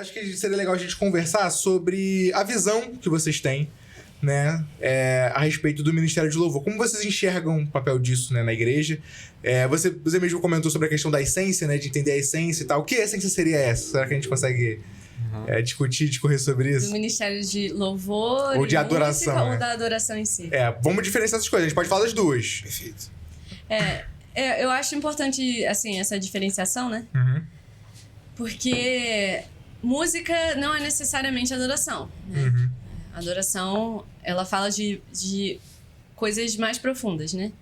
acho que seria legal a gente conversar sobre a visão que vocês têm, né, a respeito do Ministério de Louvor. Como vocês enxergam o papel disso, né, na igreja? Você mesmo comentou sobre a questão da essência, né, de entender a essência e tal. Que essência seria essa? Será que a gente consegue discorrer sobre isso? Do Ministério de Louvor ou de adoração, música, né? ou da adoração em si? Vamos diferenciar essas coisas. A gente pode falar das duas. Perfeito. Eu acho importante, assim, essa diferenciação, né? Uhum. Porque música não é necessariamente adoração, né? Uhum. Adoração, ela fala de coisas mais profundas, né?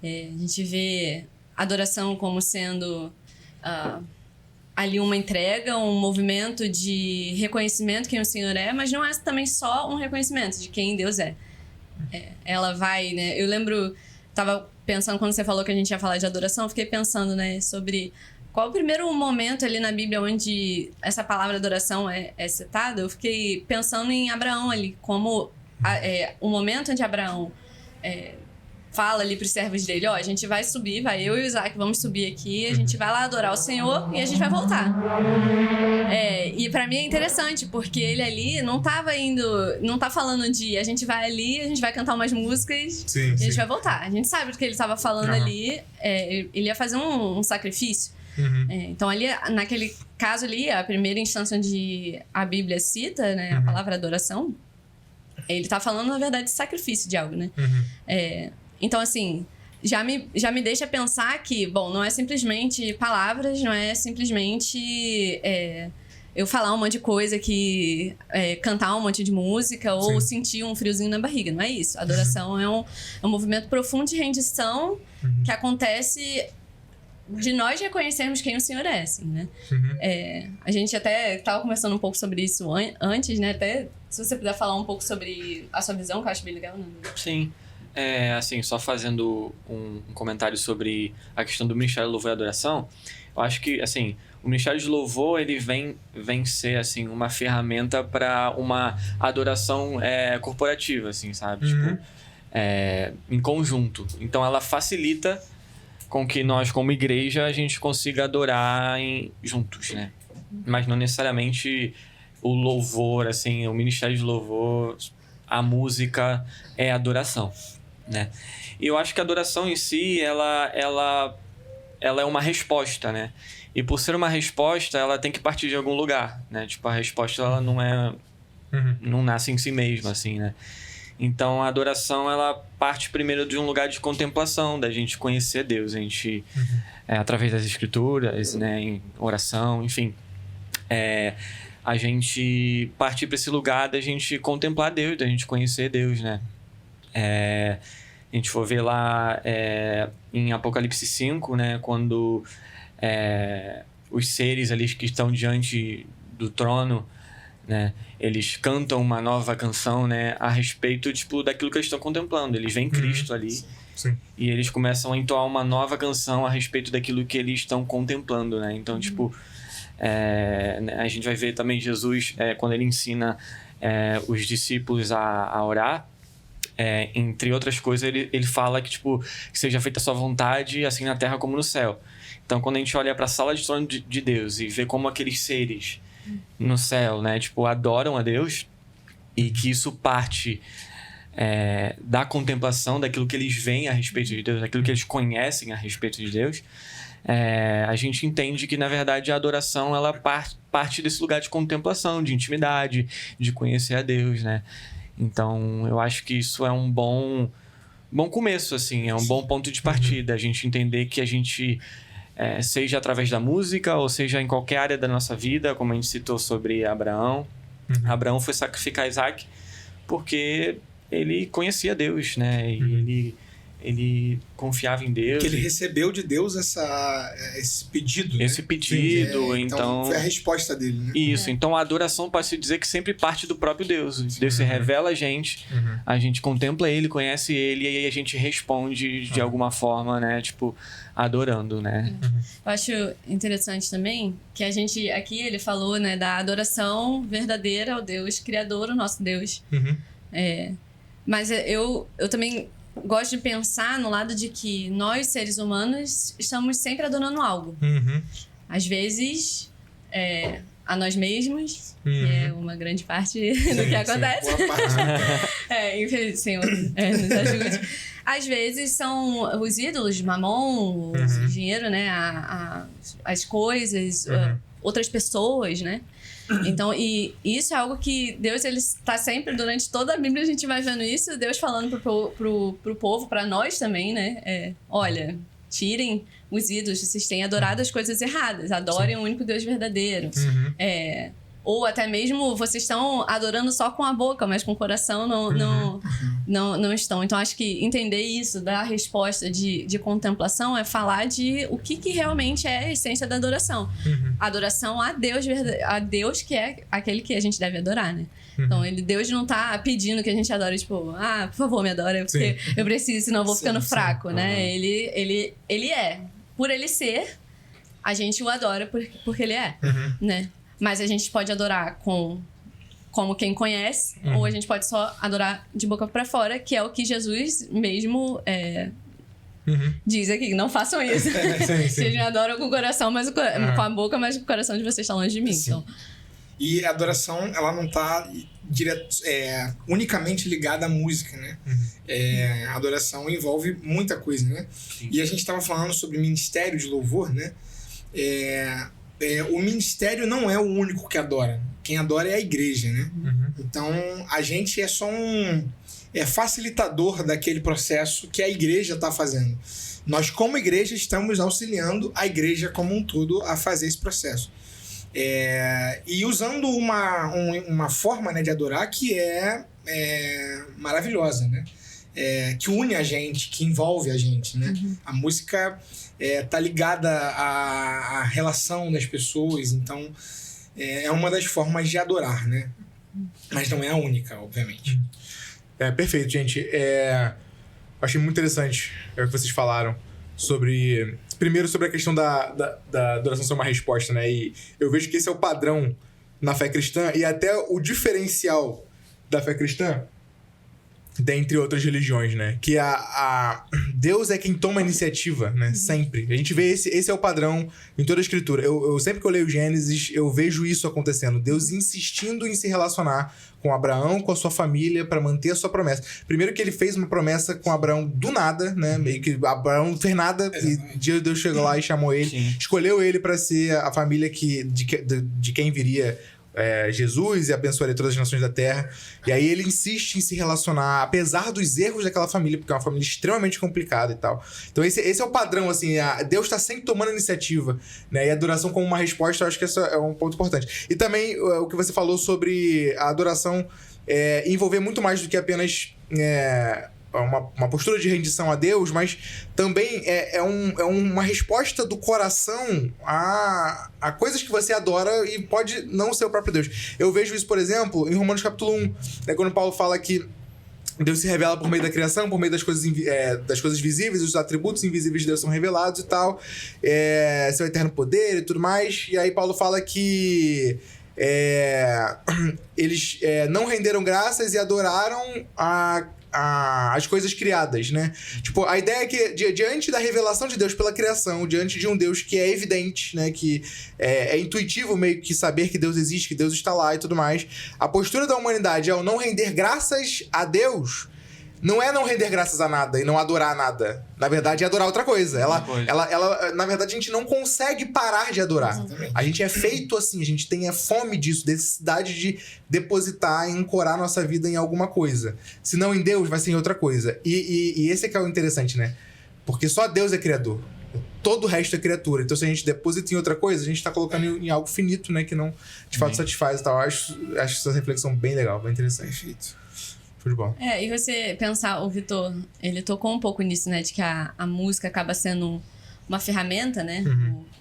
A gente vê adoração como sendo ali uma entrega, um movimento de reconhecimento de quem o Senhor é, mas não é também só um reconhecimento de quem Deus é. Ela vai, né? Eu lembro, tava pensando quando você falou que a gente ia falar de adoração, eu fiquei pensando, né, sobre qual o primeiro momento ali na Bíblia onde essa palavra adoração é citada. Eu fiquei pensando em Abraão ali, como o momento onde Abraão fala ali pros servos dele, a gente vai subir, eu e o Isaac vamos subir aqui, a gente vai lá adorar o Senhor e a gente vai voltar. E pra mim é interessante, porque ele ali não tá falando de a gente vai ali, a gente vai cantar umas músicas e a gente vai voltar. A gente sabe do que ele tava falando ali, ele ia fazer um sacrifício. Uhum. Então ali, naquele caso ali, a primeira instância onde a Bíblia cita, né, a palavra adoração, ele tá falando, na verdade, de sacrifício de algo, né? Uhum. Então, assim, já me deixa pensar que, bom, não é simplesmente palavras, não é simplesmente eu falar um monte de coisa cantar um monte de música ou sentir um friozinho na barriga, não é isso. A adoração é um movimento profundo de rendição que acontece de nós reconhecermos quem o Senhor é, assim, né? A gente até estava conversando um pouco sobre isso antes, né? Até se você puder falar um pouco sobre a sua visão, que eu acho bem legal, né? Sim. Assim, só fazendo um comentário sobre a questão do Ministério de Louvor e Adoração, eu acho que, assim, o Ministério de Louvor, ele vem ser, assim, uma ferramenta para uma adoração corporativa, assim, sabe? Tipo, em conjunto. Então, ela facilita com que nós, como igreja, a gente consiga adorar juntos, né? Mas não necessariamente o louvor, assim, o Ministério de Louvor, a música é adoração, né? E eu acho que a adoração em si, ela é uma resposta, né? E por ser uma resposta, ela tem que partir de algum lugar, né? Tipo, a resposta, ela não nasce em si mesma, assim, né? Então, a adoração, ela parte primeiro de um lugar de contemplação, da gente conhecer Deus, a gente, através das escrituras, né, em oração, enfim, a gente partir para esse lugar da gente contemplar Deus, da gente conhecer Deus, né? A gente for ver lá em Apocalipse 5, né, quando os seres ali que estão diante do trono, né, eles cantam uma nova canção, né, a respeito, tipo, daquilo que eles estão contemplando. Eles veem Cristo ali. Sim. E eles começam a entoar uma nova canção a respeito daquilo que eles estão contemplando, né? Então, tipo, a gente vai ver também Jesus, quando ele ensina os discípulos a orar, entre outras coisas, ele fala que, tipo, que seja feita a sua vontade, assim na terra como no céu. Então, quando a gente olha para a sala de trono de Deus e vê como aqueles seres no céu, né, tipo, adoram a Deus, e que isso parte da contemplação, daquilo que eles veem a respeito de Deus, daquilo que eles conhecem a respeito de Deus, a gente entende que, na verdade, a adoração, ela parte desse lugar de contemplação, de intimidade, de conhecer a Deus, né? Então, eu acho que isso é um bom começo, assim, é um bom ponto de partida, a gente entender que a gente, seja através da música, ou seja em qualquer área da nossa vida, como a gente citou sobre Abraão. Abraão foi sacrificar Isaac porque ele conhecia Deus, né? E ele confiava em Deus. Que ele recebeu de Deus esse pedido, né? Esse pedido, então... Foi a resposta dele, né? Isso, então a adoração pode-se dizer que sempre parte do próprio Deus. Deus se revela a gente contempla ele, conhece ele, e aí a gente responde de alguma forma, né? Tipo, adorando, né? Eu acho interessante também que a gente, aqui ele falou, né, da adoração verdadeira ao Deus Criador, o nosso Deus. Mas eu também gosto de pensar no lado de que nós, seres humanos, estamos sempre adorando algo. Às vezes, a nós mesmos, Uhum. que é uma grande parte do que acontece. Boa parte. Infelizmente, Senhor, nos ajude. Às vezes são os ídolos de Mamon, o dinheiro, né? As coisas, outras pessoas, né? Então, e isso é algo que Deus, ele está sempre, durante toda a Bíblia, a gente vai vendo isso, Deus falando pro povo, para nós também, né? Olha, tirem os ídolos, vocês têm adorado as coisas erradas, adorem o único Deus verdadeiro. Ou até mesmo vocês estão adorando só com a boca, mas com o coração não estão. Então, acho que entender isso, dar a resposta de contemplação, é falar de o que realmente é a essência da adoração. Adoração a Deus, que é aquele que a gente deve adorar, né? Então, Deus não tá pedindo que a gente adore, tipo, por favor, me adora, porque eu preciso, senão eu vou ficando fraco, né? Ele é. Por ele ser, a gente o adora porque ele é, né? Mas a gente pode adorar como quem conhece, ou a gente pode só adorar de boca pra fora, que é o que Jesus mesmo diz aqui. Não façam isso. Vocês me adoram com o coração, mas com a boca, mas o coração de vocês está longe de mim. Então. E a adoração, ela não está unicamente ligada à música, né? A adoração envolve muita coisa, né? Sim. E a gente estava falando sobre ministério de louvor, né? O ministério não é o único que adora. Quem adora é a igreja, né? Então, a gente é só facilitador daquele processo que a igreja está fazendo. Nós, como igreja, estamos auxiliando a igreja como um todo a fazer esse processo. E usando uma forma, né, de adorar que é maravilhosa, né? Que une a gente, que envolve a gente, né? A música tá ligada à relação das pessoas, então é uma das formas de adorar, né? Mas não é a única, obviamente. Perfeito, gente. Achei muito interessante o que vocês falaram primeiro sobre a questão da adoração ser uma resposta, né? E eu vejo que esse é o padrão na fé cristã e até o diferencial da fé cristã dentre outras religiões, né? Que Deus é quem toma a iniciativa, né? Sempre. A gente vê esse é o padrão em toda a escritura. Eu sempre que eu leio Gênesis, eu vejo isso acontecendo. Deus insistindo em se relacionar com Abraão, com a sua família, para manter a sua promessa. Primeiro que ele fez uma promessa com Abraão do nada, né? Meio que Abraão não fez nada e Deus chegou lá e chamou ele. Escolheu ele para ser a família de quem viria Jesus e abençoaria todas as nações da terra. E aí ele insiste em se relacionar, apesar dos erros daquela família, porque é uma família extremamente complicada e tal. Então esse é o padrão, assim, Deus está sempre tomando a iniciativa, né? E a adoração como uma resposta, eu acho que isso é um ponto importante. E também o que você falou sobre a adoração envolver muito mais do que apenas uma postura de rendição a Deus, mas também é uma resposta do coração a coisas que você adora e pode não ser o próprio Deus. Eu vejo isso, por exemplo, em Romanos capítulo 1, né, quando Paulo fala que Deus se revela por meio da criação, por meio das coisas visíveis, os atributos invisíveis de Deus são revelados e tal, seu eterno poder e tudo mais. E aí Paulo fala que eles não renderam graças e adoraram as coisas criadas, né? Tipo, a ideia é que diante da revelação de Deus pela criação, diante de um Deus que é evidente, né? Que é intuitivo meio que saber que Deus existe, que Deus está lá e tudo mais, a postura da humanidade ao não render graças a Deus não é não render graças a nada e não adorar nada. Na verdade, é adorar outra coisa. Na verdade, a gente não consegue parar de adorar. Exatamente. A gente é feito assim, a gente tem a fome disso, necessidade de depositar e ancorar nossa vida em alguma coisa. Se não em Deus, vai ser em outra coisa. E esse é que é o interessante, né? Porque só Deus é criador. Todo o resto é criatura. Então, se a gente deposita em outra coisa, a gente tá colocando em algo finito, né? Que não, de fato, satisfaz e tal. Acho essa reflexão bem legal, bem interessante. Perfeito. Futebol. E você pensar, o Vitor, ele tocou um pouco nisso, né? De que a música acaba sendo uma ferramenta, né?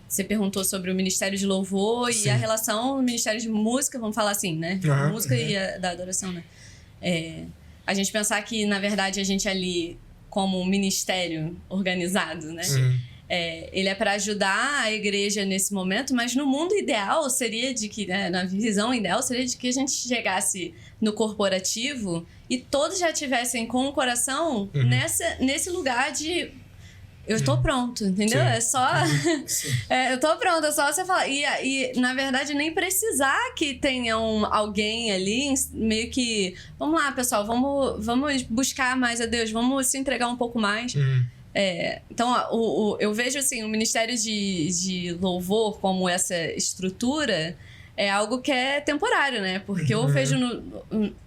Você perguntou sobre o Ministério de Louvor e a relação do Ministério de Música, vamos falar assim, né? A música e da adoração, né? A gente pensar que, na verdade, a gente ali, como um ministério organizado, né? Ele é para ajudar a igreja nesse momento, mas no mundo ideal seria de que, né, na visão ideal, seria de que a gente chegasse no corporativo e todos já estivessem com o coração nesse lugar de eu tô pronto, entendeu? Sim. É só... eu tô pronto, é só você falar. E, na verdade, nem precisar que tenha alguém ali, meio que... Vamos lá, pessoal, vamos buscar mais a Deus, vamos se entregar um pouco mais. Então, eu vejo, assim, o Ministério de Louvor como essa estrutura... É algo que é temporário, né? Porque eu vejo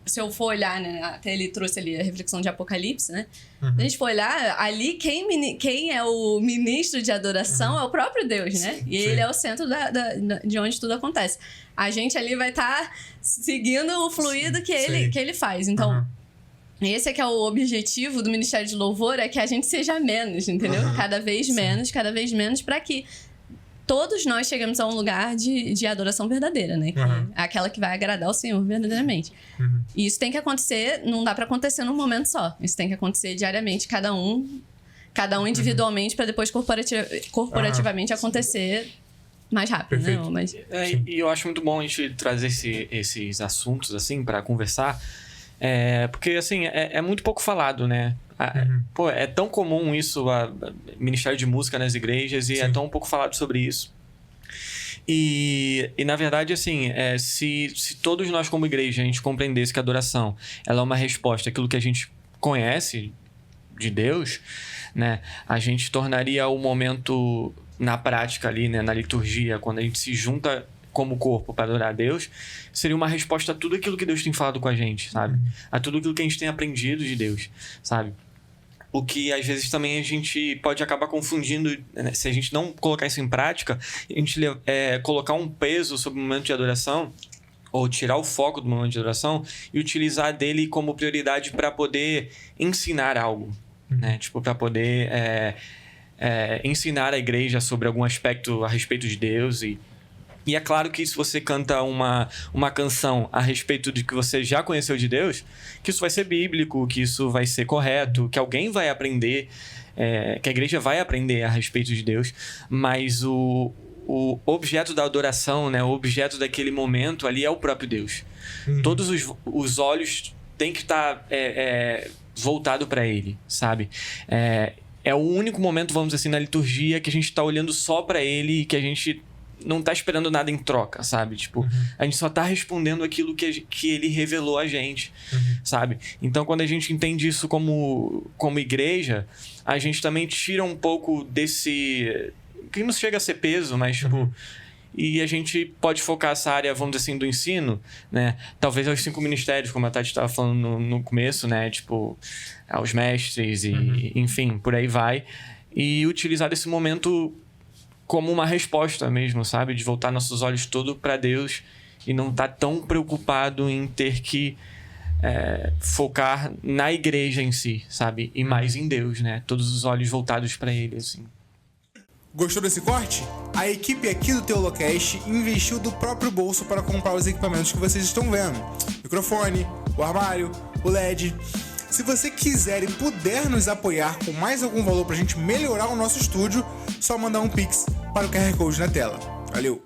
se eu for olhar, né? Até ele trouxe ali a reflexão de Apocalipse, né? Se a gente for olhar, ali quem é o ministro de adoração é o próprio Deus, né? E ele é o centro de onde tudo acontece. A gente ali vai estar seguindo o fluido que ele faz. Então, esse é que é o objetivo do Ministério de Louvor, é que a gente seja menos, entendeu? Cada vez menos, para que todos nós chegamos a um lugar de adoração verdadeira, né? Que é aquela que vai agradar o Senhor verdadeiramente. E isso tem que acontecer, não dá pra acontecer num momento só. Isso tem que acontecer diariamente, cada um individualmente, pra depois corporativamente acontecer mais rápido, né? Mas... E eu acho muito bom a gente trazer esses assuntos, assim, pra conversar. Porque, assim, é muito pouco falado, né? Pô, é tão comum isso, ministério de música nas igrejas, e é tão pouco falado sobre isso. E na verdade, assim, se todos nós como igreja a gente compreendesse que a adoração ela é uma resposta àquilo que a gente conhece de Deus, né? A gente tornaria o momento na prática ali, né? Na liturgia, quando a gente se junta como corpo para adorar a Deus, seria uma resposta a tudo aquilo que Deus tem falado com a gente, sabe? A tudo aquilo que a gente tem aprendido de Deus, sabe? O que às vezes também a gente pode acabar confundindo, né? Se a gente não colocar isso em prática, a gente colocar um peso sobre o momento de adoração, ou tirar o foco do momento de adoração e utilizar dele como prioridade para poder ensinar algo, né? Tipo, para poder ensinar a igreja sobre algum aspecto a respeito de Deus. E é claro que se você canta uma canção a respeito de que você já conheceu de Deus, que isso vai ser bíblico, que isso vai ser correto, que alguém vai aprender, que a igreja vai aprender a respeito de Deus, mas o objeto da adoração, né, o objeto daquele momento ali é o próprio Deus. Todos os olhos têm que estar voltado para ele, sabe? É o único momento, vamos dizer assim, na liturgia que a gente está olhando só para ele e que a gente não tá esperando nada em troca, sabe? Tipo, a gente só tá respondendo aquilo que ele revelou a gente, sabe? Então, quando a gente entende isso como igreja, a gente também tira um pouco desse... que não chega a ser peso, mas, tipo... E a gente pode focar essa área, vamos dizer assim, do ensino, né? Talvez aos 5 ministérios, como a Tati estava falando no começo, né? Tipo, aos mestres e, enfim, por aí vai. E utilizar esse momento como uma resposta mesmo, sabe? De voltar nossos olhos todo para Deus e não estar tão preocupado em ter que focar na igreja em si, sabe? E mais em Deus, né? Todos os olhos voltados para Ele, assim. Gostou desse corte? A equipe aqui do Teolocast investiu do próprio bolso para comprar os equipamentos que vocês estão vendo. Microfone, o armário, o LED. Se você quiser e puder nos apoiar com mais algum valor pra gente melhorar o nosso estúdio, só mandar um Pix para o QR Code na tela. Valeu!